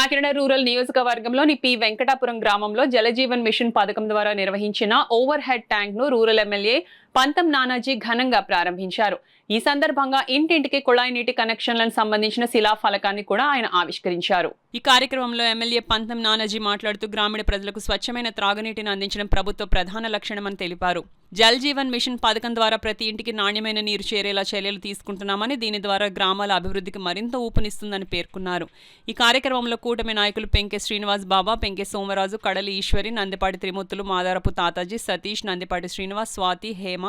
Kakinada rural నియోజకవర్గంలోని P Venkatapuram గ్రామంలో Jal Jeevan machine పథకం ద్వారా నిర్వహించిన ఓవర్ హెడ్ ట్యాంక్ ను రూరల్ ఎమ్మెల్యే పంతం నానాజీ ఘనంగా ప్రారంభించారు. ఈ సందర్భంగా ఇంటింటికి కుళాయి నీటి కనెక్షన్లకు సంబంధించిన శిలాఫలకాన్ని కూడా ఆయన ఆవిష్కరించారు. ఈ కార్యక్రమంలో ఎమ్మెల్యే పంతం నానాజీ మాట్లాడుతూ గ్రామీణ ప్రజలకు స్వచ్ఛమైన త్రాగునీటిని అందించడం ప్రభుత్వ ప్రధాన లక్ష్యమని తెలిపారు. జల్ జీవన్ మిషన్ పథకం ద్వారా ప్రతి ఇంటికి నాణ్యమైన నీరు చేరేలా చర్యలు తీసుకుంటున్నామని, దీని ద్వారా గ్రామాల అభివృద్ధికి మరింత ఊపునిస్తుందని పేర్కొన్నారు. ఈ కార్యక్రమంలో కూటమి నాయకులు పెంకె శ్రీనివాస్ బాబా, పెంకె సోమరాజు, కడలి ఈశ్వరి, నందిపాటి త్రిమూర్తులు, మాదారపు తాతాజీ, సతీష్, నందిపాటి శ్రీనివాస్, స్వాతి, హేమ,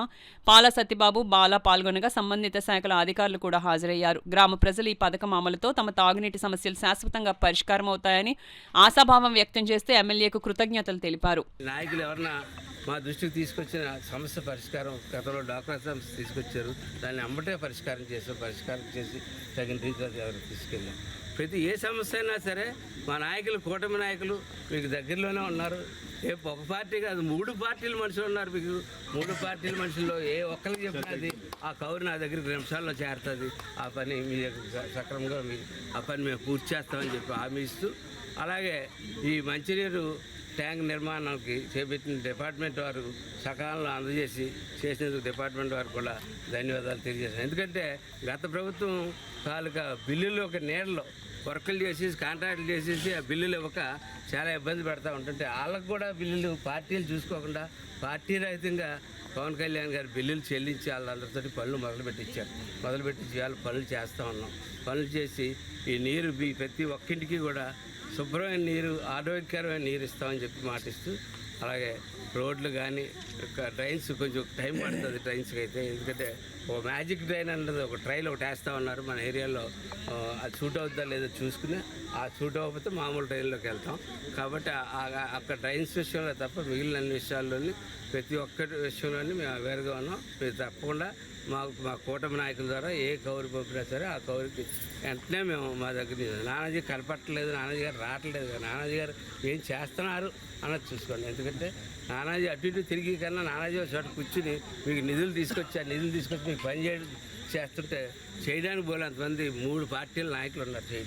పాల సత్యబాబు, బాల పాల్గొనగా సంబంధిత శాఖల అధికారులు కూడా హాజరయ్యారు. గ్రామ ప్రజలు ఈ పథకం అమలుతో తమ తాగునీటి సమస్యలు శాశ్వతంగా పరిష్కారం అవుతాయని ఆశాభావం వ్యక్తం చేస్తూ ఎమ్మెల్యేకు కృతజ్ఞతలు తెలిపారు. నాయకులు ఎవరన్నా మా దృష్టికి తీసుకొచ్చిన సమస్య పరిష్కారం గతంలో డాక్టర్ సమస్య తీసుకొచ్చారు, దాన్ని అమ్మటే పరిష్కారం చేసి తగిన రీతిలో ఎవరికి తీసుకెళ్ళాం. ప్రతి ఏ సమస్య అయినా సరే మా నాయకులు, కూటమి నాయకులు మీకు దగ్గరలోనే ఉన్నారు. ఒక పార్టీ కాదు, 3 పార్టీల మనుషులు ఉన్నారు మీకు. 3 పార్టీల మనుషుల్లో ఏ ఒక్కరికి చెప్పినది ఆ కౌరు నా దగ్గరికి 2 నిమిషాల్లో చేరుతుంది. ఆ పని మీ సక్రమంగా ఆ పని మేము పూర్తి చేస్తామని చెప్పి హామీ ఇస్తూ, అలాగే ఈ మంచినీరు ట్యాంక్ నిర్మాణానికి చేపట్టిన డిపార్ట్మెంట్ వారు సకాలంలో అందజేసి చేసినందుకు డిపార్ట్మెంట్ వారు కూడా ధన్యవాదాలు తెలియజేశారు. ఎందుకంటే గత ప్రభుత్వం తాలూకా బిల్లులు ఒక నీడలో వర్కులు చేసేసి కాంట్రాక్టులు చేసేసి ఆ బిల్లులు ఇవ్వక చాలా ఇబ్బంది పెడతా ఉంటుంటే వాళ్ళకు కూడా బిల్లులు పార్టీలు చూసుకోకుండా పార్టీ రహితంగా పవన్ కళ్యాణ్ గారు బిల్లులు చెల్లించి వాళ్ళందరితో పనులు మొదలుపెట్టించి వాళ్ళు పనులు చేస్తూ ఉన్నాం. పనులు చేసి ఈ నీరు ప్రతి ఒక్కింటికి కూడా శుభ్రమైన నీరు, ఆరోగ్యకరమైన నీరు ఇస్తామని చెప్పి మాటిస్తూ, అలాగే రోడ్లు కానీ డ్రైన్స్ కొంచెం టైం పడుతుంది డ్రైన్స్కి అయితే. ఎందుకంటే ఒక మ్యాజిక్ డ్రైన్ అన్నది ఒక ట్రైల్ ఒకటి వేస్తూ ఉన్నారు మన ఏరియాలో. అది షూట్ అవుతుందా లేదో చూసుకుని ఆ షూట్ అవ్వకపోతే మామూలు ట్రైన్లోకి వెళ్తాం. కాబట్టి అక్కడ డ్రైన్స్ విషయంలో తప్ప మిగిలిన అన్ని విషయాల్లోని ప్రతి ఒక్కటి విషయంలోని మేము అవేర్గా ఉన్నాం. మీరు తప్పకుండా మా కూటమి నాయకుల ద్వారా ఏ కౌరు పంపినా సరే ఆ కౌరుకి వెంటనే మేము మా దగ్గర నానాజీ కనపట్టలేదు, నానాజీ గారు రావట్లేదు, నానాజీ గారు ఏం చేస్తున్నారు అన్నది చూసుకోండి. ఎందుకంటే నానాజీ అటు ఇటు తిరిగి కన్నా నానాజీ చోట కూర్చుని మీకు నిధులు తీసుకొచ్చి మీకు పని చేస్తుంటే చేయడానికి పోలేంతమంది 3 పార్టీల నాయకులు ఉన్నారు చేయడానికి.